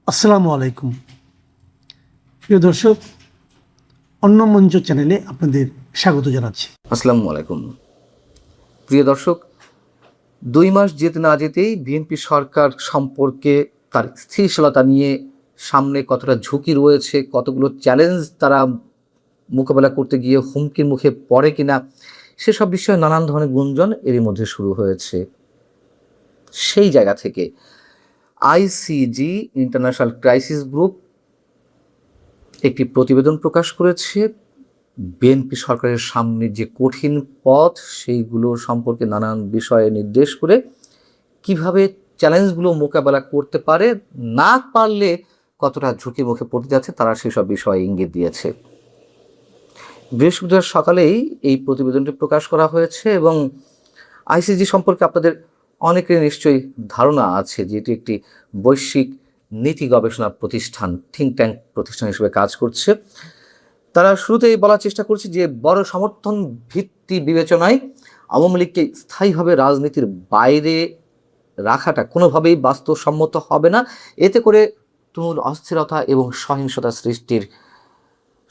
আসসালামু আলাইকুম প্রিয় দর্শক, অন্য মঞ্চ চ্যানেলে আপনাদের স্বাগত জানাচ্ছি। আসসালামু আলাইকুম প্রিয় দর্শক, 2 মাস যেতে না যেতেই বিএনপি সরকার সম্পর্কে তার স্থিতিশীলতা নিয়ে সামনে কতটা ঝুঁকি রয়েছে, কতগুলো চ্যালেঞ্জ তারা মোকাবেলা করতে গিয়ে হুমকির মুখে পড়ে কিনা, সেসব বিষয়ে নানান ধরনের গুঞ্জন এরই মধ্যে শুরু হয়েছে। সেই জায়গা থেকে আইসিজি ইন্টারন্যাশনাল ক্রাইসিস গ্রুপ একটি প্রতিবেদন প্রকাশ করেছে। বিএনপি সরকারের সামনে যে কঠিন পথ, সেইগুলো সম্পর্কে নানান বিষয়ে নির্দেশ করে কিভাবে চ্যালেঞ্জগুলো মোকাবেলা করতে পারে, না পারলে কতটা ঝুঁকির মুখে পড়তে যাচ্ছে, তারা সেসব বিষয়ে ইঙ্গিত দিয়েছে। বৃহস্পতিবার সকালেই এই প্রতিবেদনটি প্রকাশ করা হয়েছে এবং আইসিজি সম্পর্কে আপনাদের অনেকের নিশ্চয়ই ধারণা আছে যে এটি একটি বৈশ্বিক নীতি গবেষণা প্রতিষ্ঠান, থিঙ্ক ট্যাঙ্ক প্রতিষ্ঠান হিসেবে কাজ করছে। তারা শুরুতেই বলার চেষ্টা করছে যে বড় সমর্থন ভিত্তি বিবেচনায় আওয়ামী লীগকে স্থায়ীভাবে রাজনীতির বাইরে রাখাটা কোনোভাবেই বাস্তবসম্মত হবে না। এতে করে তুমুল অস্থিরতা এবং সহিংসতা সৃষ্টির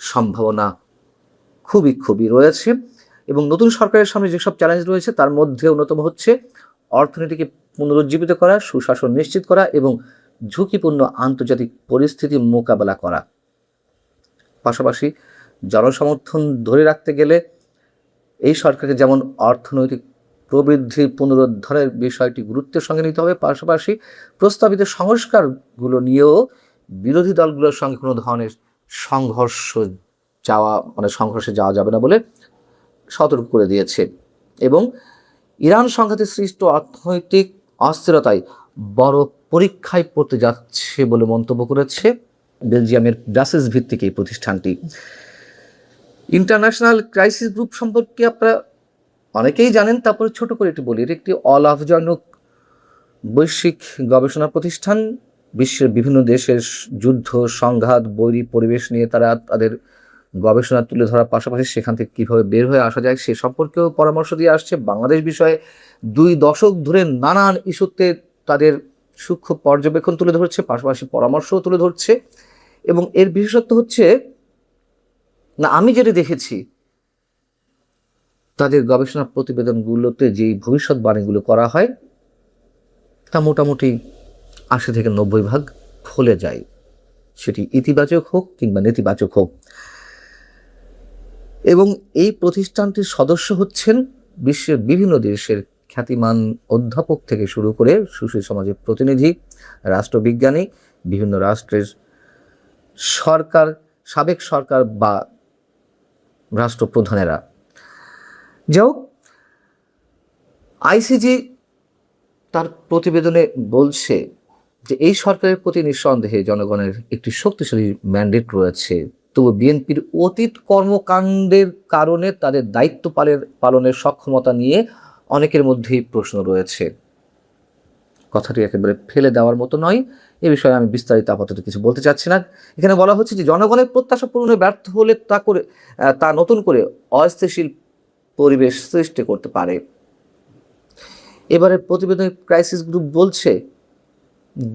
সম্ভাবনা খুবই রয়েছে। এবং নতুন সরকারের সামনে যেসব চ্যালেঞ্জ রয়েছে তার মধ্যে অন্যতম হচ্ছে অর্থনীতিকে পুনরুজ্জীবিত করা, সুশাসন নিশ্চিত করা এবং ঝুঁকিপূর্ণ আন্তর্জাতিক পরিস্থিতি মোকাবেলা করা। পাশাপাশি জনসমর্থন ধরে রাখতে গেলে এই সরকারকে যেমন অর্থনৈতিক প্রবৃদ্ধির পুনরুদ্ধারের বিষয়টি গুরুত্বের সঙ্গে নিতে হবে, পাশাপাশি প্রস্তাবিত সংস্কারগুলো নিয়েও বিরোধী দলগুলোর সঙ্গে কোনো ধরনের সংঘর্ষে যাওয়া যাবে না বলে সতর্ক করে দিয়েছে। এবং ইরান সংঘাতে সৃষ্ট অর্থনৈতিক অস্থিরতায় বড় পরীক্ষায় পড়তে যাচ্ছে বলে মন্তব্য করেছে বেলজিয়ামের ব্রাসেলস ভিত্তিক এই প্রতিষ্ঠানটি। ইন্টারন্যাশনাল ক্রাইসিস গ্রুপ সম্পর্কে আপনারা অনেকেই জানেন, তারপরে ছোট করে একটু বলি। এর একটি অলাভজনক বৈশ্বিক গবেষণা প্রতিষ্ঠান। বিশ্বের বিভিন্ন দেশের যুদ্ধ, সংঘাত, বৈরী পরিবেশ নিয়ে তারা তাদের গবেষণা তুলে ধরার পাশাপাশি সেখান থেকে কীভাবে বের হয়ে আসা যায় সে সম্পর্কেও পরামর্শ দিয়ে আসছে। বাংলাদেশ বিষয়ে 2 দশক ধরে নানান ইস্যুতে তাদের সূক্ষ্ম পর্যবেক্ষণ তুলে ধরছে, পাশাপাশি পরামর্শও তুলে ধরছে। এবং এর বিশেষত্ব হচ্ছে, না আমি যেটা দেখেছি তাদের গবেষণা প্রতিবেদনগুলোতে যেই ভবিষ্যৎবাণীগুলো করা হয় তা মোটামুটি 80 থেকে 90% ফলে যায়, সেটি ইতিবাচক হোক কিংবা নেতিবাচক হোক। এবং এই প্রতিষ্ঠানটির সদস্য হচ্ছেন বিশ্বের বিভিন্ন দেশের খ্যাতিমান অধ্যাপক থেকে শুরু করে সুশীল সমাজের প্রতিনিধি, রাষ্ট্রবিজ্ঞানী, বিভিন্ন রাষ্ট্রের সরকার, সাবেক সরকার বা রাষ্ট্রপ্রধানেরা। যাও, আইসিজি তার প্রতিবেদনে বলছে যে এই সরকারের প্রতি নিঃসন্দেহে জনগণের একটি শক্তিশালী ম্যান্ডেট রয়েছে, তবু বিএনপির অতীত কর্মকাণ্ডের কারণে তাদের দায়িত্ব পালনের সক্ষমতা নিয়ে অনেকের মধ্যেই প্রশ্ন রয়েছে। কথাটি একেবারে ফেলে দেওয়ার মতো নয়। এ বিষয়ে আমি বিস্তারিত আপাতত কিছু বলতে চাচ্ছি না। এখানে বলা হচ্ছে যে জনগণের প্রত্যাশা পূরণে ব্যর্থ হলে তা নতুন করে অস্থিতিশীল পরিবেশ সৃষ্টি করতে পারে। এবারে প্রতিবেদনে ক্রাইসিস গ্রুপ বলছে,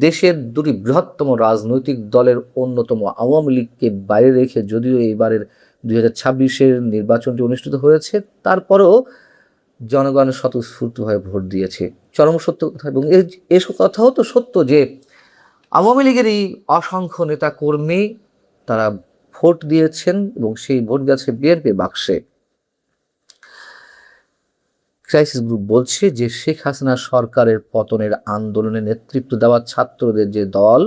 দেশের 2টি বৃহত্তম রাজনৈতিক দলের অন্যতম আওয়ামী লীগকে বাইরে রেখে যদিও এবারের 2026-এর নির্বাচনটি অনুষ্ঠিত হয়েছে, তারপরেও জনগণ স্বতঃস্ফূর্তভাবে ভোট দিয়েছে। চরম সত্য কথা। এবং এসব কথাও তো সত্য যে আওয়ামী লীগের এই অসংখ্য নেতা কর্মী তারা ভোট দিয়েছেন এবং সেই ভোট গেছে বিএনপির বাক্সে। ক্রাইসিস গ্রুপ বলছে যে শেখ হাসিনা সরকারের পতনের আন্দোলনে নেতৃত্ব দেওয়া ছাত্রদের যে দল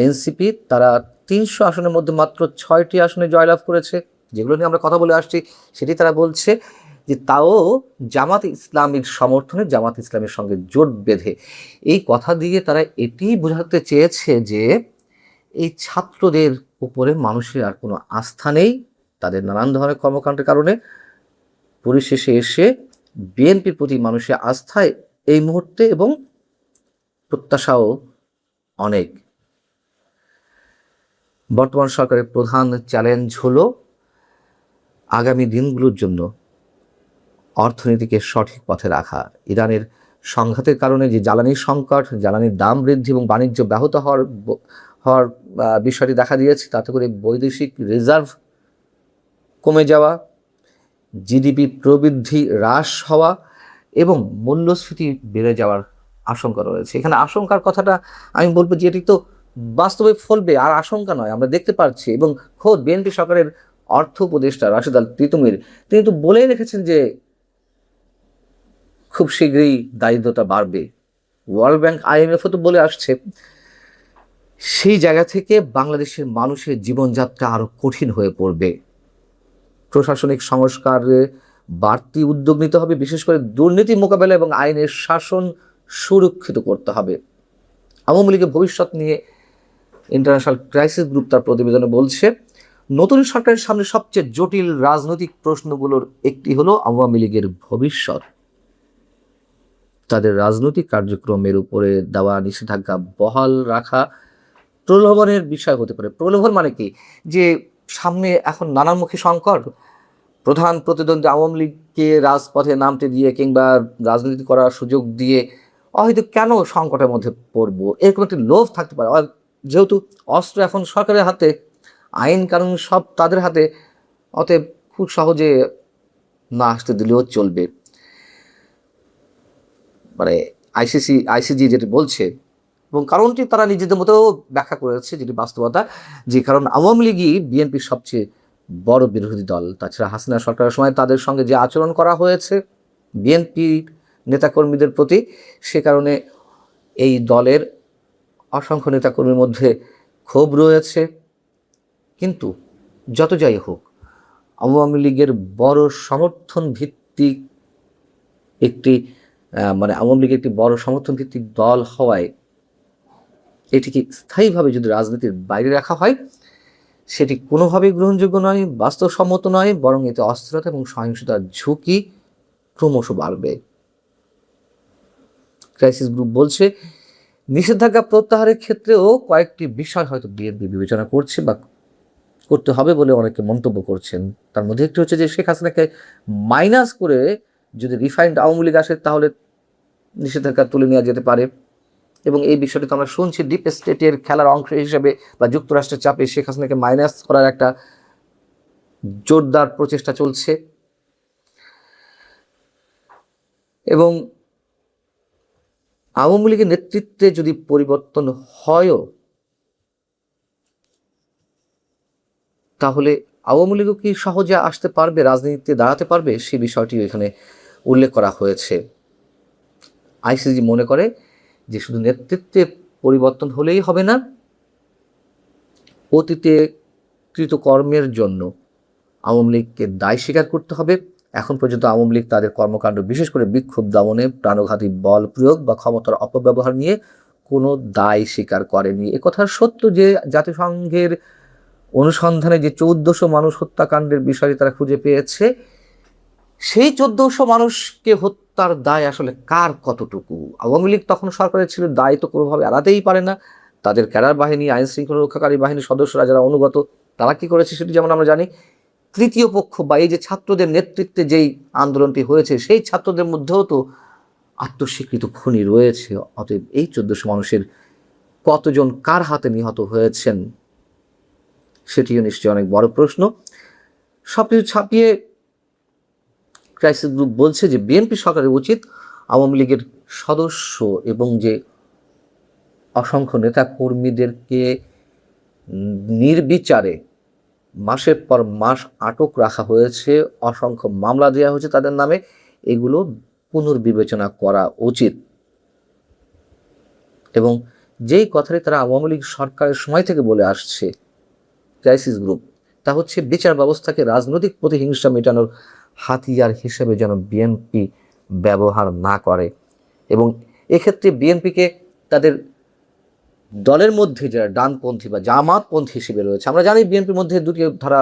এনসিপি, তারা 300 আসনের মধ্যে মাত্র 6টি আসনে জয়লাভ করেছে, যেগুলো নিয়ে আমরা কথা বলে আসছি। সেটি তারা বলছে যে তাও জামাত ইসলামের সমর্থনে, জামাত ইসলামের সঙ্গে জোট বেঁধে। এই কথা দিয়ে তারা এটি বোঝাতে চেয়েছে যে এই ছাত্রদের উপরে মানুষের আর কোনো আস্থা নেই, তাদের নানান ধরনের কর্মকাণ্ডের কারণে। পরিশেষে এসে বিএনপির প্রতি মানুষের আস্থায় এই মুহূর্তে এবং প্রত্যাশাও অনেক। বর্তমান সরকারের প্রধান চ্যালেঞ্জ হলো আগামী দিনগুলোর জন্য অর্থনীতিকে সঠিক পথে রাখা। ইরানের সংঘাতের কারণে যে জ্বালানির সংকট, জ্বালানির দাম বৃদ্ধি এবং বাণিজ্য ব্যাহত হওয়ার বিষয়টি দেখা দিয়েছে। তাতে করে বৈদেশিক রিজার্ভ কমে যাওয়া, জিডিপি প্রবৃদ্ধি হ্রাস হওয়া এবং মূল্যস্ফীতি বেড়ে যাওয়ার আশঙ্কা রয়েছে। এখানে আশঙ্কার কথাটা আমি বলবো যে এটি তো বাস্তবে ফলবে, আর আশঙ্কা নয়, আমরা দেখতে পাচ্ছি। এবং খোদ বিএনপি সরকারের অর্থ উপদেষ্টা রাশেদ আল তিতুমির তিনি তো বলেই রেখেছেন যে খুব শীঘ্রই দারিদ্রতা বাড়বে। ওয়ার্ল্ড ব্যাংক, IMF তো বলে আসছে। সেই জায়গা থেকে বাংলাদেশের মানুষের জীবনযাত্রা আরো কঠিন হয়ে পড়বে। প্রশাসনিক সংস্কারে বাড়তি উদ্যোগ নিতে হবে, বিশেষ করে দুর্নীতি মোকাবেলা এবং আইনের শাসন সুরক্ষিত করতে হবে। আওয়ামী লীগের ভবিষ্যৎ নিয়ে ইন্টারন্যাশনাল ক্রাইসিস গ্রুপ তার প্রতিবেদনে বলছে, নতুন সরকারের সামনে সবচেয়ে জটিল রাজনৈতিক প্রশ্নগুলোর একটি হলো আওয়ামী লীগের ভবিষ্যৎ। তাদের রাজনৈতিক কার্যক্রমের উপরে দেওয়া নিষেধাজ্ঞা বহাল রাখা প্রলোভনের বিষয় হতে পারে। প্রলোভন মানে কি? যে সামনে এখন নানামুখী সংকট, প্রধান প্রতিদ্বন্দ্বী আওয়ামী লীগকে রাজপথে নামতে দিয়ে কিংবা রাজনীতি করার সুযোগ দিয়ে হয়তো কেন সংকটের মধ্যে পড়বো, এরকম একটি লোভ থাকতে পারে। যেহেতু অস্ত্র এখন সরকারের হাতে, আইন কানুন সব তাদের হাতে, অতএব খুব সহজে না আসতে দিলেও চলবে। মানে আইসিজি যেটি বলছে, এবং কারণটি তারা নিজেদের মতো ব্যাখ্যা করেছে, যেটি বাস্তবতা, যে কারণ আওয়ামী লীগই বিএনপির সবচেয়ে বড় বিরোধী দল। তাছাড়া হাসিনা সরকারের সময় তাদের সঙ্গে যে আচরণ করা হয়েছে বিএনপির নেতাকর্মীদের প্রতি, সে কারণে এই দলের অসংখ্য নেতাকর্মীর মধ্যে ক্ষোভ রয়েছে। কিন্তু যত যাই হোক, আওয়ামী লীগের বড় সমর্থন ভিত্তিক একটি আওয়ামী লীগ একটি বড় সমর্থন ভিত্তিক দল হওয়ায় এটিকে স্থায়ীভাবে যদি রাজনীতির বাইরে রাখা হয়, সেটি কোনোভাবেই গ্রহণযোগ্য নয়, বাস্তবসম্মত নয়, বরং এতে অস্থিরতা এবং সহিংসতার ঝুঁকি ক্রমশ বাড়বে। ক্রাইসিস গ্রুপ বলছে, নিষেধাজ্ঞা প্রত্যাহারের ক্ষেত্রেও কয়েকটি বিষয় হয়তো বিএনপি বিবেচনা করছে বা করতে হবে বলে অনেকে মন্তব্য করছেন। তার মধ্যে একটি হচ্ছে যে শেখ হাসিনাকে মাইনাস করে যদি রিফাইন্ড আওয়ামী লীগ আসে, তাহলে নিষেধাজ্ঞা তুলে নেওয়া যেতে পারে। এবং এই বিষয়টি তো আমরা শুনছি, ডিপ স্টেটের খেলার অংশ হিসেবে বা যুক্তরাষ্ট্রের চাপে শেখ হাসিনাকে মাইনাস করার একটা জোরদার প্রচেষ্টা চলছে। এবং আওয়ামী লীগের নেতৃত্বে যদি পরিবর্তন হয়ও, তাহলে আওয়ামী লীগও কি সহজে আসতে পারবে, রাজনীতিতে দাঁড়াতে পারবে, সেই বিষয়টি এখানে উল্লেখ করা হয়েছে। আইসিজি মনে করে যে শুধু নেতৃত্বে পরিবর্তন হলেই হবে না, অতীতে কৃতকর্মের জন্য আওয়ামী লীগকে দায় স্বীকার করতে হবে। এখন পর্যন্ত আওয়ামী লীগ তাদের কর্মকাণ্ড, বিশেষ করে বিক্ষোভ দমনে, প্রাণঘাতী বল প্রয়োগ বা ক্ষমতার অপব্যবহার নিয়ে কোনো দায় স্বীকার করেনি। একথা সত্য যে জাতিসংঘের অনুসন্ধানে যে 1400 মানুষ হত্যাকাণ্ডের বিষয়টি তারা খুঁজে পেয়েছে, সেই 1400 মানুষকে হত্যার দায় আসলে কার কতটুকু? আওয়ামী লীগ তখন সরকারের ছিল, দায় তো কোনোভাবে এড়াতেই পারে না। তাদের ক্যাডার বাহিনী, আইন শৃঙ্খলা রক্ষাকারী বাহিনীর সদস্যরা যারা অনুগত, তারা কি করেছে সেটি যেমন আমরা জানি। তৃতীয় পক্ষ বা এই যে ছাত্রদের নেতৃত্বে যেই আন্দোলনটি হয়েছে, সেই ছাত্রদের মধ্যেও তো আত্মস্বীকৃত খুনি রয়েছে। অতএব এই 1400 মানুষের কতজন কার হাতে নিহত হয়েছেন, সেটিও নিশ্চয়ই অনেক বড় প্রশ্ন। সবকিছু ছাপিয়ে ক্রাইসিস গ্রুপ বলছে যে বিএনপি সরকারের উচিত আওয়ামী লীগের সদস্য এবং যে অসংখ্য নেতা কর্মীদেরকে নির্বিচারে মাসের পর মাস আটক রাখা হয়েছে, অসংখ্য মামলা দেওয়া হয়েছে তাদের নামে, এগুলো পুনর্বিবেচনা করা উচিত। এবং যেই কথাটি তারা আওয়ামী লীগ সরকারের সময় থেকে বলে আসছে ক্রাইসিস গ্রুপ, তা হচ্ছে বিচার ব্যবস্থাকে রাজনৈতিক প্রতিহিংসা মেটানোর হাতিয়ার হিসেবে যেন বিএনপি ব্যবহার না করে। এবং এক্ষেত্রে বিএনপিকে তাদের দলের মধ্যে যারা ডানপন্থী বা জামাতপন্থী হিসেবে রয়েছে, আমরা জানি বিএনপির মধ্যে দুটি ধারা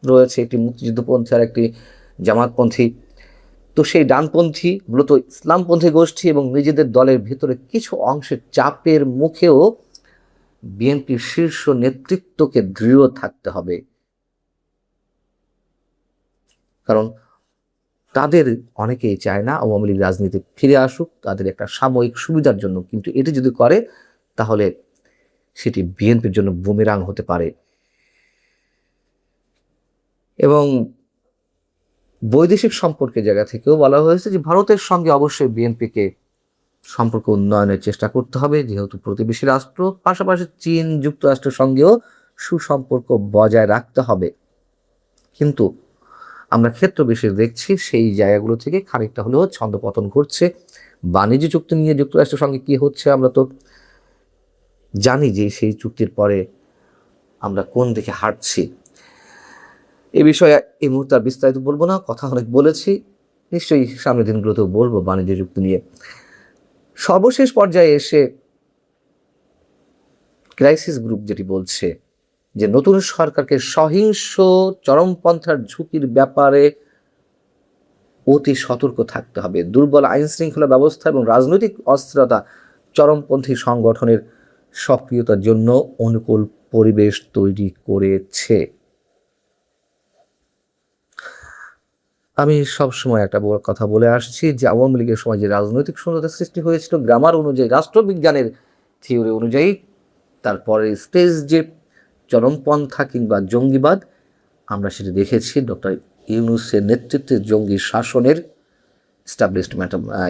রয়েছে, একটি মুক্তিযুদ্ধপন্থী আর একটি জামাতপন্থী। তো সেই ডানপন্থী মূলত ইসলামপন্থী গোষ্ঠী এবং নিজেদের দলের ভিতরে কিছু অংশের চাপের মুখেও বিএনপির শীর্ষ নেতৃত্বকে দৃঢ় থাকতে হবে। কারণ তাদের অনেকেই চায় না আওয়ামী লীগ রাজনীতি ফিরে আসুক, তাদের একটা সাময়িক সুবিধার জন্য। কিন্তু এটি যদি করে, তাহলে সেটি বিএনপির জন্য বুমেরাং হতে পারে। এবং বৈদেশিক সম্পর্কের জায়গা থেকেও বলা হয়েছে যে ভারতের সঙ্গে অবশ্যই বিএনপিকে সম্পর্ক উন্নয়নের চেষ্টা করতে হবে, যেহেতু প্রতিবেশী রাষ্ট্র, পাশাপাশি চীন যুক্তরাষ্ট্রের সঙ্গেও সুসম্পর্ক বজায় রাখতে হবে। কিন্তু আমরা ক্ষেত্র বিশেষ দেখছি সেই জায়গাগুলো থেকে খানিকটা হলেও ছন্দপতন ঘটছে। বাণিজ্য চুক্তি নিয়ে যুক্তরাষ্ট্রের সঙ্গে কি হচ্ছে আমরা তো জানি যে সেই চুক্তির পরে আমরা কোন দিকে হাঁটছি। এ বিষয়ে এই মুহূর্তে আর বিস্তারিত বলবো না, কথা অনেক বলেছি, নিশ্চয়ই সামনের দিনগুলোতেও বলবো বাণিজ্য চুক্তি নিয়ে। সর্বশেষ পর্যায়ে এসে ক্রাইসিস গ্রুপ যেটি বলছে যে নতুন সরকারকে সহিংস চরমপন্থার ঝুঁকির ব্যাপারে অতি সতর্ক থাকতে হবে। দুর্বল আইন শৃঙ্খলা ব্যবস্থা এবং রাজনৈতিক অস্থিরতা চরমপন্থী সংগঠনের সক্রিয়তার জন্য অনুকূল পরিবেশ তৈরি করেছে। আমি সবসময় একটা কথা বলে আসছি যে আওয়ামী লীগের সময় যে রাজনৈতিক শূন্যতা সৃষ্টি হয়েছিল গ্রামার অনুযায়ী, রাষ্ট্রবিজ্ঞানের থিওরি অনুযায়ী, তারপরে স্টেজ যে চরমপন্থা কিংবা জঙ্গিবাদ, আমরা সেটা দেখেছি ডক্টর ইউনূসের নেতৃত্বে জঙ্গি শাসনের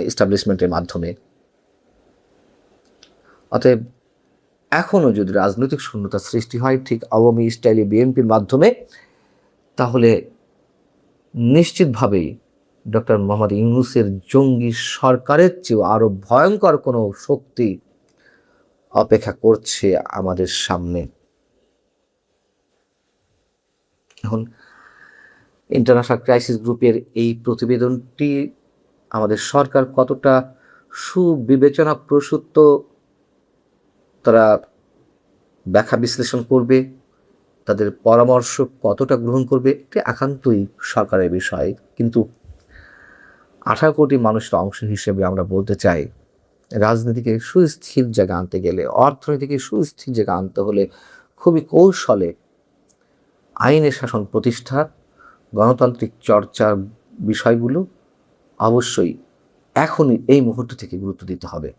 এস্টাবলিশমেন্টের মাধ্যমে। অতএব এখনও যদি রাজনৈতিক শূন্যতা সৃষ্টি হয় ঠিক আওয়ামী স্টাইলে বিএনপির মাধ্যমে, তাহলে নিশ্চিতভাবেই ডক্টর মোহাম্মদ ইউনূসের জঙ্গি সরকারের চেয়েও আরও ভয়ঙ্কর কোনো শক্তি অপেক্ষা করছে আমাদের সামনে। এখন ইন্টারন্যাশনাল ক্রাইসিস গ্রুপের এই প্রতিবেদনটি আমাদের সরকার কতটা সুবিবেচনা প্রসূত তারা ব্যাখ্যা বিশ্লেষণ করবে, তাদের পরামর্শ কতটা গ্রহণ করবে, এটি একান্তই সরকারের বিষয়। কিন্তু 18 কোটি মানুষের অংশ হিসেবে আমরা বলতে চাই, রাজনীতিকে সুস্থির জায়গা আনতে গেলে, অর্থনীতিকে সুস্থির জায়গা আনতে হলে খুবই কৌশলে আইনের শাসন প্রতিষ্ঠা, গণতান্ত্রিক চর্চার বিষয়গুলো অবশ্যই এখনই এই মুহূর্ত থেকে গুরুত্ব দিতে হবে।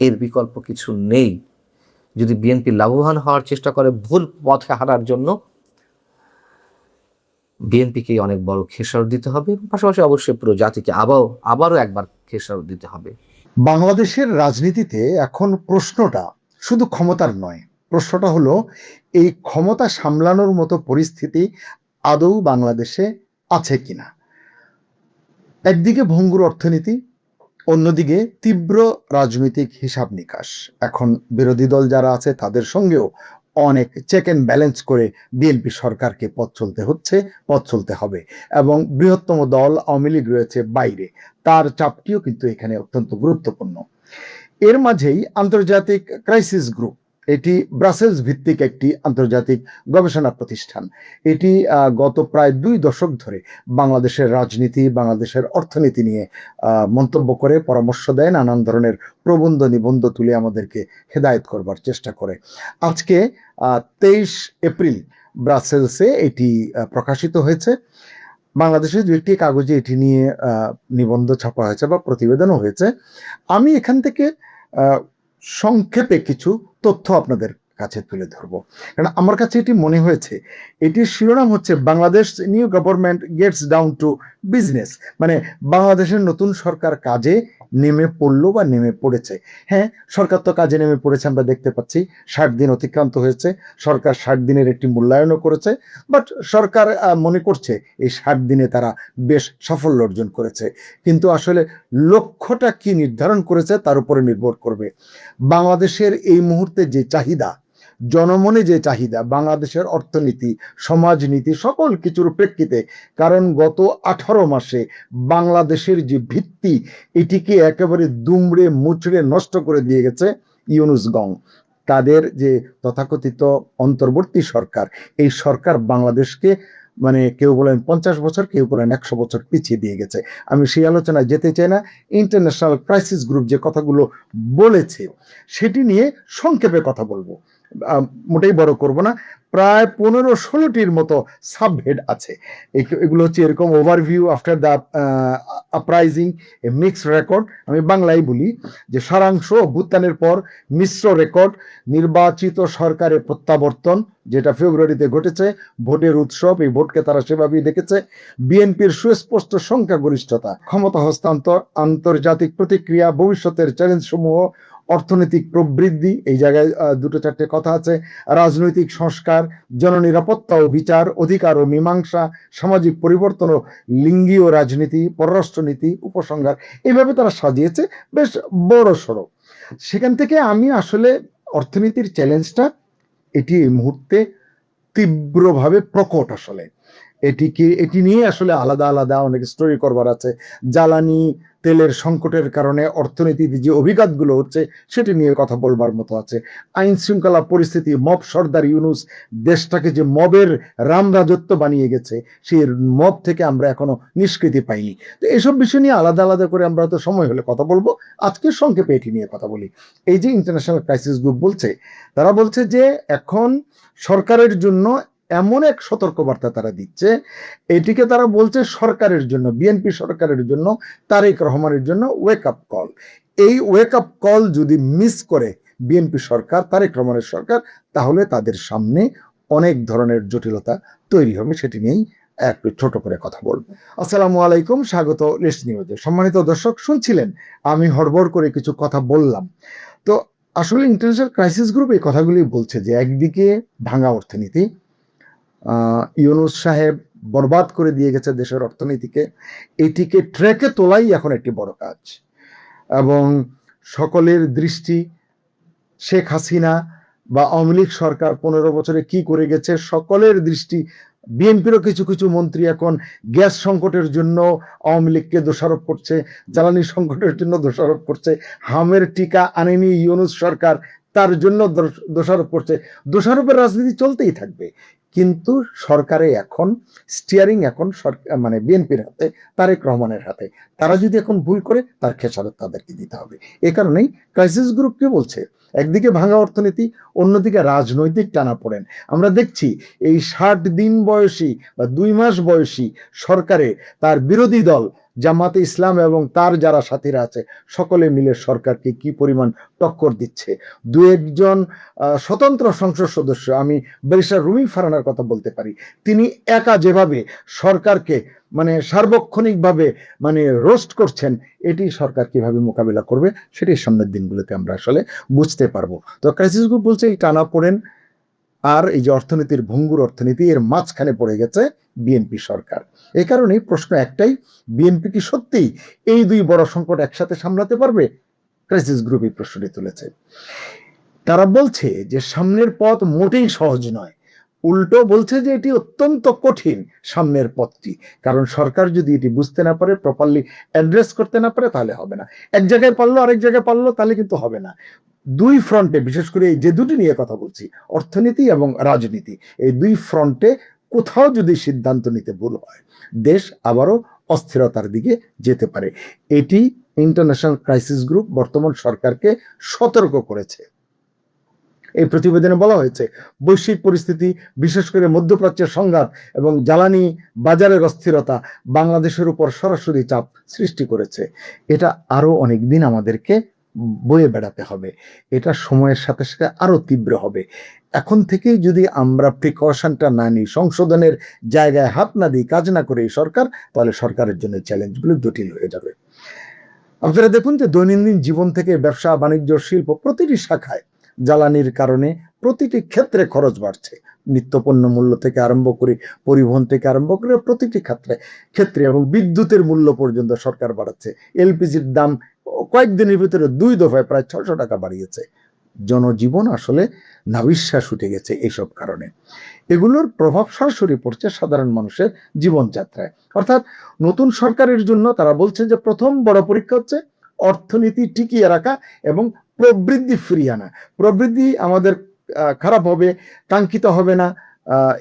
এর বিকল্প কিছু নেই। যদি বিএনপি লাভবান হওয়ার চেষ্টা করে ভুল পথে হারার জন্য, বিএনপিকে অনেক বড় খেসারত দিতে হবে, পাশাপাশি অবশ্যই পুরো জাতিকে আবারও একবার খেসারত দিতে হবে। বাংলাদেশের রাজনীতিতে এখন প্রশ্নটা শুধু ক্ষমতার নয়, প্রশ্নটা হলো এই ক্ষমতা সামলানোর মতো পরিস্থিতি আদৌ বাংলাদেশে আছে কিনা। একদিকে ভঙ্গুর অর্থনীতি, অন্যদিকে তীব্র রাজনৈতিক হিসাব নিকাশ। এখন বিরোধী দল যারা আছে তাদের সঙ্গেও অনেক চেক অ্যান্ড ব্যালেন্স করে বিএনপি সরকারকে পথ চলতে হবে। এবং বৃহত্তম দল আওয়ামী লীগ রয়েছে বাইরে, তার চাপটিও কিন্তু এখানে অত্যন্ত গুরুত্বপূর্ণ। এর মাঝেই আন্তর্জাতিক ক্রাইসিস গ্রুপ, এটি ব্রাসেলস ভিত্তিক একটি আন্তর্জাতিক গবেষণা প্রতিষ্ঠান। এটি গত প্রায় 2 দশক ধরে বাংলাদেশের রাজনীতি, বাংলাদেশের অর্থনীতি নিয়ে মন্তব্য করে, পরামর্শ দেয়, নানান ধরনের প্রবন্ধ নিবন্ধ তুলে আমাদেরকে হেদায়েত করবার চেষ্টা করে। আজকে 23 এপ্রিল ব্রাসেলসে এটি প্রকাশিত হয়েছে। বাংলাদেশের 2টি কাগজে এটি নিয়ে নিবন্ধ ছাপা হয়েছে বা প্রতিবেদনও হয়েছে। আমি এখান থেকে সংক্ষেপে কিছু তথ্য আপনাদের কাছে তুলে ধরবো, কারণ আমার কাছে এটি মনে হয়েছে। এটির শিরোনাম হচ্ছে Bangladesh new government gets down to business, মানে বাংলাদেশের নতুন সরকার কাজে নেমে পড়লো বা নেমে পড়েছে। হ্যাঁ, সরকার তো কাজে নেমে পড়েছে, আমরা দেখতে পাচ্ছি 60 দিন অতিক্রান্ত হয়েছে, সরকার 60 দিনের একটি মূল্যায়নও করেছে। বাট সরকার মনে করছে এই 60 দিনে তারা বেশ সাফল্য অর্জন করেছে। কিন্তু আসলে লক্ষ্যটা কি নির্ধারণ করেছে তার উপরে নির্ভর করবে। বাংলাদেশের এই মুহূর্তে যে চাহিদা, জনমনে যে চাহিদা, বাংলাদেশের অর্থনীতি, সমাজনীতি, সকল কিছুর প্রেক্ষিতে, কারণ গত 18 মাসে বাংলাদেশের যে ভিত্তি, এটিকে একেবারে দুমড়ে মুচড়ে নষ্ট করে দিয়ে গেছে ইউনূস গং। তাদের যে তথাকথিত অন্তর্বর্তী সরকার, এই সরকার বাংলাদেশকে মানে কেউ বলেন 50 বছর, কেউ বলেন 100 বছর পিছিয়ে দিয়ে গেছে। আমি সেই আলোচনায় যেতে চাই না। ইন্টারন্যাশনাল ক্রাইসিস গ্রুপ যে কথাগুলো বলেছে সেটি নিয়ে সংক্ষেপে কথা বলবো, মোটেই বড় করব না। প্রায় 15-16টির মতো সাবহেড আছে। এগুলো হচ্ছে এরকম: overview, after the uprising, A mixed record, আমি বাংলায় বলি যে সারাংশ, অভ্যুত্থানের পর মিশ্র রেকর্ড, নির্বাচিত সরকারের প্রত্যাবর্তন যেটা ফেব্রুয়ারিতে ঘটেছে, ভোটের উৎসব, এই ভোটকে তারা সেভাবেই দেখেছে, বিএনপির সুস্পষ্ট সংখ্যাগরিষ্ঠতা, ক্ষমতা হস্তান্তর, আন্তর্জাতিক প্রতিক্রিয়া, ভবিষ্যতের চ্যালেঞ্জ সমূহ, অর্থনৈতিক প্রবৃদ্ধি, এই জায়গায় দুটো চারটে কথা আছে, রাজনৈতিক সংস্কার, জননিরাপত্তা ও বিচার, অধিকার ও মীমাংসা, সামাজিক পরিবর্তন ও লিঙ্গি ও রাজনীতি, পররাষ্ট্রনীতি, উপসংহার, এইভাবে তারা সাজিয়েছে বেশ বড় সড়ো। সেখান থেকে আমি আসলে অর্থনীতির চ্যালেঞ্জটা এটি এই মুহূর্তে তীব্রভাবে প্রকট। আসলে এটি নিয়ে আসলে আলাদা আলাদা অনেক স্টোরি করবার আছে। জ্বালানি তেলের সংকটের কারণে অর্থনীতিতে যে অভিঘাতগুলো হচ্ছে সেটি নিয়ে কথা বলবার মতো আছে। আইন শৃঙ্খলা পরিস্থিতি, মব সর্দার ইউনূস দেশটাকে যে মবের রামরাজত্ব বানিয়ে গেছে, সেই মব থেকে আমরা এখনো নিষ্কৃতি পাইনি। তো এসব বিষয় নিয়ে আলাদা আলাদা করে আমরা হয়তো সময় হলে কথা বলবো। আজকে সংক্ষেপে এটি নিয়ে কথা বলি। এই যে ইন্টারন্যাশনাল ক্রাইসিস গ্রুপ বলছে, তারা বলছে যে এখন সরকারের জন্য এমন এক সতর্কবার্তা তারা দিচ্ছে, এটিকে তারা বলছে সরকারের জন্য, বিএনপি সরকারের জন্য, তারেক রহমানের জন্য ওয়েক আপ কল। এই ওয়েক আপ কল যদি মিস করে বিএনপি সরকার, তারেক রহমানের সরকার, তাহলে তাদের সামনে অনেক ধরনের জটিলতা তৈরি হবে। সেটি নিয়েই একটু ছোট করে কথা বলবো। আসসালামু আলাইকুম, স্বাগত লিস্ট নিউজে। সম্মানিত দর্শক, শুনছিলেন আমি হড়বড় করে কিছু কথা বললাম। তো আসলে ইন্টারন্যাশনাল ক্রাইসিস গ্রুপ এই কথাগুলি বলছে যে একদিকে ভাঙা অর্থনীতি, ইউনূস সাহেব বরবাদ করে দিয়ে গেছে দেশের অর্থনীতিকে, এটিকে ট্র্যাকে তোলাই এখন একটি বড় কাজ। এবং সকলের দৃষ্টি শেখ হাসিনা বা আওয়ামী লীগ সরকার 15 বছরে কি করে গেছে, সকলের দৃষ্টি। বিএনপিরও কিছু কিছু মন্ত্রী এখন গ্যাস সংকটের জন্য আওয়ামী লীগকে দোষারোপ করছে, জ্বালানি সংকটের জন্য দোষারোপ করছে, হামের টিকা আনেনি ইউনূস সরকার তার জন্য দোষারোপ করছে। দোষারোপের রাজনীতি চলতেই থাকবে, কিন্তু সরকারে এখন স্টিয়ারিং এখন মানে বিএনপির হাতে, তারেক রহমানের হাতে। তারা যদি এখন ভুল করে তার খেসারত তাদেরকে দিতে হবে। এ কারণেই ক্রাইসিস গ্রুপকে বলছে একদিকে ভাঙা অর্থনীতি, অন্যদিকে রাজনৈতিক টানাপোড়েন। আমরা দেখছি এই 60 দিন বয়সী বা 2 মাস বয়সী সরকারে তার বিরোধী দল জামাতে ইসলাম এবং তার যারা সাথীরা আছে সকলে মিলে সরকারকে কি পরিমাণ টক্কর দিচ্ছে। দু একজন স্বতন্ত্র সংসদ সদস্য, আমি ব্যারিস্টার রুমি ফারহানার কথা বলতে পারি, তিনি একা যেভাবে সরকারকে মানে সার্বক্ষণিকভাবে মানে রোস্ট করছেন, এটি সরকার কিভাবে মোকাবিলা করবে সেটি সামনের দিনগুলোতে আমরা আসলে বুঝতে পারবো। তো ক্রাইসিস গ্রুপ বলছে এই টানাপোড়েন আর এই যে অর্থনীতির ভঙ্গুর অর্থনীতি, এর মাঝখানে পড়ে গেছে বিএনপি সরকার। এই কারণেই প্রশ্ন একটাই, বিএনপি কি সত্যিই এই দুই বড় সংকট একসাথে সামলাতে পারবে? ক্রাইসিস গ্রুপ এই প্রশ্নটি তুলেছে। তারা বলছে যে সামনের পথ মোটেই সহজ নয়, উল্টো বলছে যে এটি অত্যন্ত কঠিন সামনের পথটি। কারণ সরকার যদি এটি বুঝতে না পারে, প্রপারলি অ্যাড্রেস করতে না পারে, তাহলে হবে না। এক জায়গায় পারলো, আরেক জায়গায় পারলো, তাহলে কিন্তু হবে না। দুই ফ্রন্টে, বিশেষ করে এই যে দুটি নিয়ে কথা বলছি, অর্থনীতি এবং রাজনীতি, এই দুই ফ্রন্টে কোথাও যদি সিদ্ধান্ত নিতে ভুল হয়, দেশ আবারও অস্থিরতার দিকে যেতে পারে। এটি ইন্টারন্যাশনাল ক্রাইসিস গ্রুপ বর্তমান সরকারকে সতর্ক করেছে। এই প্রতিবেদনে বলা হয়েছে বৈশ্বিক পরিস্থিতি, বিশেষ করে মধ্যপ্রাচ্যের সংঘাত এবং জ্বালানি বাজারের অস্থিরতা বাংলাদেশের উপর সরাসরি চাপ সৃষ্টি করেছে। এটা আরো অনেক দিন আমাদেরকে বয়ে বেড়াতে হবে, এটা সময়ের সাথে সাথে আরো তীব্র হবে। এখন থেকেই যদি আমরা প্রিকশনটা না নিই, সংশোধনের জায়গায় হাত না দিই, কাজ না করে এই সরকার, তাহলে সরকারের জন্য চ্যালেঞ্জগুলো জটিল হয়ে যাবে। আপনারা দেখুন যে দৈনন্দিন জীবন থেকে ব্যবসা বাণিজ্য শিল্প প্রতিটি শাখায় জ্বালানির কারণে প্রতিটি ক্ষেত্রে খরচ বাড়ছে। নিত্যপণ্য মূল্য থেকে আরম্ভ করে, পরিবহন থেকে আরম্ভ করে প্রতিটি ক্ষেত্রে এবং বিদ্যুতের মূল্য পর্যন্ত সরকার বাড়াচ্ছে। এলপিজির দাম কয়েকদিনের ভিতরে 2 দফায় প্রায় 600 টাকা বাড়িয়েছে। জনজীবন আসলে নাবিশ্বাস উঠে গেছে এইসব কারণে। এগুলোর প্রভাব সরাসরি পড়ছে সাধারণ মানুষের জীবনযাত্রায়। অর্থাৎ নতুন সরকারের জন্য তারা বলছে যে প্রথম বড় পরীক্ষা হচ্ছে অর্থনীতি টিকিয়ে রাখা এবং প্রবৃদ্ধি ফিরিয়ে আনা। প্রবৃদ্ধি আমাদের খারাপ হবে, কাঙ্ক্ষিত হবে না,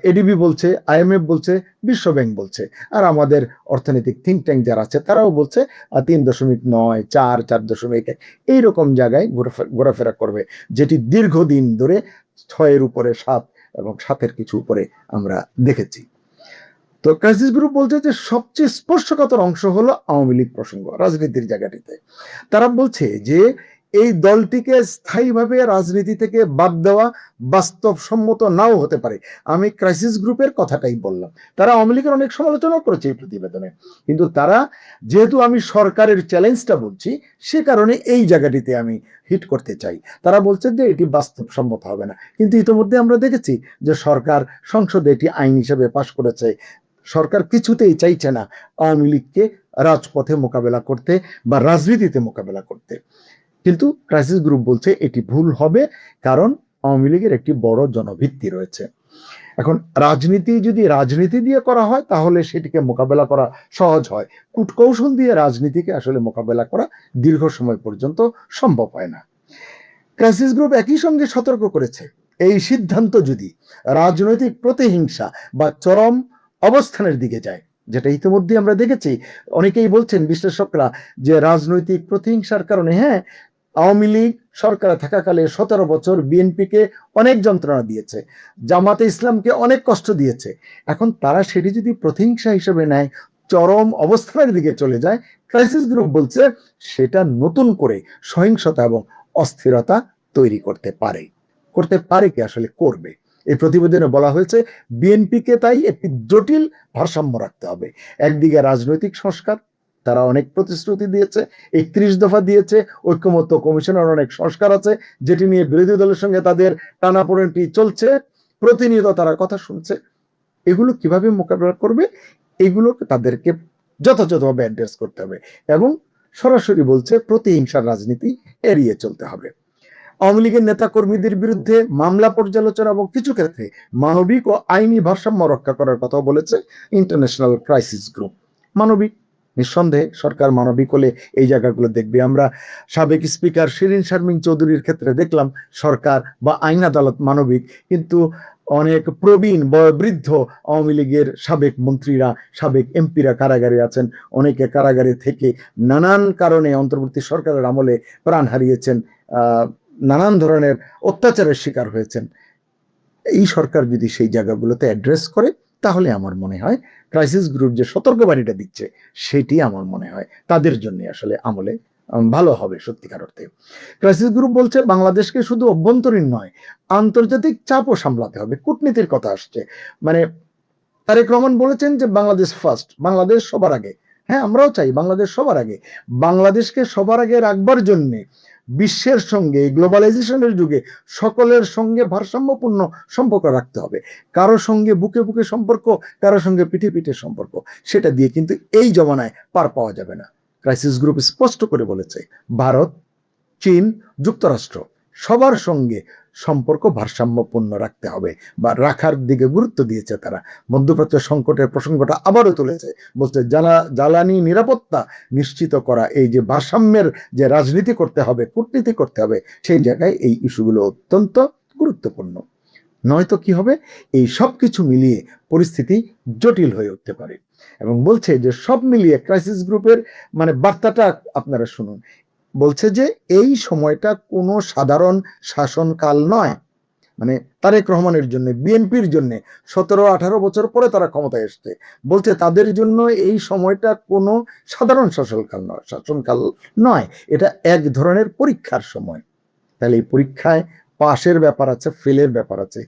এডিবি বলছে, IMF বলছে, বিশ্বব্যাংক বলছে, আর আমাদের অর্থনৈতিক থিঙ্ক ট্যাঙ্ক যারা আছে তারাও বলছে 3.9, 4, 4.1 এইরকম জায়গায় ঘোরাফেরা করবে, যেটি দীর্ঘদিন ধরে 6-এর উপরে 7 এবং 7-এর কিছু উপরে আমরা দেখেছি। তো ক্রাইসিস গ্রুপ বলছে যে সবচেয়ে স্পর্শকাতর অংশ হলো আওয়ামী লীগ প্রসঙ্গ রাজনীতির জায়গাটিতে। তারা বলছে যে এই দলটিকে স্থায়ীভাবে রাজনীতি থেকে বাদ দেওয়া বাস্তবসম্মত নাও হতে পারে। আমি ক্রাইসিস গ্রুপের কথাটাই বললাম। তারা আওয়ামী লীগের অনেক সমালোচনা করেছে এই প্রতিবেদনে, কিন্তু তারা, যেহেতু আমি সরকারের চ্যালেঞ্জটা বলছি, সে কারণে এই জায়গাটিতে আমি হিট করতে চাই। তারা বলছে যে এটি বাস্তবসম্মত হবে না, কিন্তু ইতিমধ্যে আমরা দেখেছি যে সরকার সংসদে এটি আইন হিসেবে পাশ করেছে। সরকার কিছুতেই চাইছে না আওয়ামী লীগকে রাজপথে মোকাবেলা করতে বা রাজনীতিতে মোকাবেলা করতে। কিন্তু ক্রাইসিস গ্রুপ বলছে এটি ভুল হবে, কারণ আওয়ামী লীগের একটি বড় জনভিত্তি রয়েছে। এখন রাজনীতি যদি রাজনীতি দিয়ে করা হয় তাহলে সেটিকে মোকাবেলা করা সহজ হয়। কূটকৌশল দিয়ে রাজনীতিকে আসলে মোকাবেলা করা দীর্ঘ সময় পর্যন্ত সম্ভব হয় না। ক্রাইসিস গ্রুপ একই সঙ্গে সতর্ক করেছে, এই সিদ্ধান্ত যদি রাজনৈতিক প্রতিহিংসা বা চরম অবস্থানের দিকে যায়, যেটা ইতিমধ্যে আমরা দেখেছি, অনেকেই বলছেন বিশ্লেষকরা যে রাজনৈতিক প্রতিহিংসার কারণে, হ্যাঁ, আওয়ামী লীগ সরকারে থাকাকালে 17 বছর বিএনপিকে অনেক যন্ত্রণা দিয়েছে, জামাতে ইসলামকে অনেক কষ্ট দিয়েছে। এখন তারা সেটি যদি প্রতিহিংসা হিসেবে নেয়, চরম অবস্থানের দিকে চলে যায়, ক্রাইসিস গ্রুপ বলছে সেটা নতুন করে সহিংসতা এবং অস্থিরতা তৈরি করতে পারে কি আসলে করবে। এই প্রতিবেদনে বলা হয়েছে বিএনপিকে তাই একটি জটিল ভারসাম্য রাখতে হবে। একদিকে রাজনৈতিক সংস্কার, তারা অনেক প্রতিশ্রুতি দিয়েছে, 31 দফা দিয়েছে, ঐক্যমত্য কমিশনের অনেক সংস্কার আছে যেটি নিয়ে বিরোধী দলের সঙ্গে তাদের টানাপোড়েনটি চলছে, প্রতিনিয়ত তারা কথা শুনছে। এগুলো কিভাবে মোকাবেলা করবে, এগুলো তাদেরকে যথাযথভাবে অ্যাড্রেস করতে হবে এবং সরাসরি বলছে প্রতিহিংসার রাজনীতি এড়িয়ে চলতে হবে। আওয়ামী লীগের নেতা কর্মীদের বিরুদ্ধে মামলা পর্যালোচনা এবং কিছু ক্ষেত্রে মানবিক ও আইনি ভারসাম্য রক্ষা করার কথা বলেছে ইন্টারন্যাশনাল ক্রাইসিস গ্রুপ। মানবিক, নিঃসন্দেহে সরকার মানবিক হলে এই জায়গাগুলো দেখবে। আমরা সাবেক স্পিকার শিরিন শারমিন চৌধুরীর ক্ষেত্রে দেখলাম সরকার বা আইন আদালত মানবিক, কিন্তু অনেক প্রবীণ বয়োবৃদ্ধ আওয়ামী লীগের সাবেক মন্ত্রীরা, সাবেক এমপিরা কারাগারে আছেন। অনেকে কারাগারে থেকে নানান কারণে অন্তর্বর্তী সরকারের আমলে প্রাণ হারিয়েছেন, নানান ধরনের অত্যাচারের শিকার হয়েছেন। এই সরকার যদি সেই জায়গাগুলোতে অ্যাড্রেস করে, তাহলে আমার মনে হয় ক্রাইসিস গ্রুপ যে সতর্কবাণীটা দিচ্ছে সেটি আমার মনে হয় তাদের জন্য আসলে আমলে ভালো হবে সত্যিকার অর্থে। ক্রাইসিস গ্রুপ বলছে বাংলাদেশকে শুধু অভ্যন্তরীণ নয়, আন্তর্জাতিক চাপও সামলাতে হবে। কূটনীতির কথা আসছে, মানে তারেক রহমান বলেছেন যে বাংলাদেশ ফার্স্ট, বাংলাদেশ সবার আগে। হ্যাঁ, আমরাও চাই বাংলাদেশ সবার আগে। বাংলাদেশকে সবার আগে রাখবার জন্য বিশ্বের সঙ্গে, গ্লোবালাইজেশনের যুগে সকলের সঙ্গে ভারসাম্যপূর্ণ সম্পর্ক রাখতে হবে। কারো সঙ্গে বুকে বুকে সম্পর্ক, কারো সঙ্গে পিঠে পিঠে সম্পর্ক, সেটা দিয়ে কিন্তু এই জমানায় পার পাওয়া যাবে না। ক্রাইসিস গ্রুপ স্পষ্ট করে বলেছে ভারত, চীন, যুক্তরাষ্ট্র সবার সঙ্গে সম্পর্ক ভারসাম্যপূর্ণ রাখতে হবে বা রাখার দিকে গুরুত্ব দিয়েছে তারা। মধ্যপ্রাচ্য সংকটের প্রসঙ্গটা আবারও তুলেছে, বলছে জ্বালানি নিরাপত্তা নিশ্চিত করা, এই যে ভারসাম্যের যে রাজনীতি করতে হবে, কূটনীতি করতে হবে, সেই জায়গায় এই ইস্যুগুলো অত্যন্ত গুরুত্বপূর্ণ। নয়তো কি হবে, এই সব কিছু মিলিয়ে পরিস্থিতি জটিল হয়ে উঠতে পারে। এবং বলছে যে সব মিলিয়ে ক্রাইসিস গ্রুপের বার্তাটা আপনারা শুনুন। বলছে যে এই সময়টা কোনো সাধারণ শাসনকাল নয়। তারেক রহমানের জন্য, বিএনপির জন্য 17-18 বছর পরে তারা ক্ষমতায় এসছে, বলছে তাদের জন্য এই সময়টা কোনো সাধারণ শাসনকাল নয়, এটা এক ধরনের পরীক্ষার সময়। তাহলে এই পরীক্ষায় পাশের ব্যাপার আছে, ফেলের ব্যাপার আছে।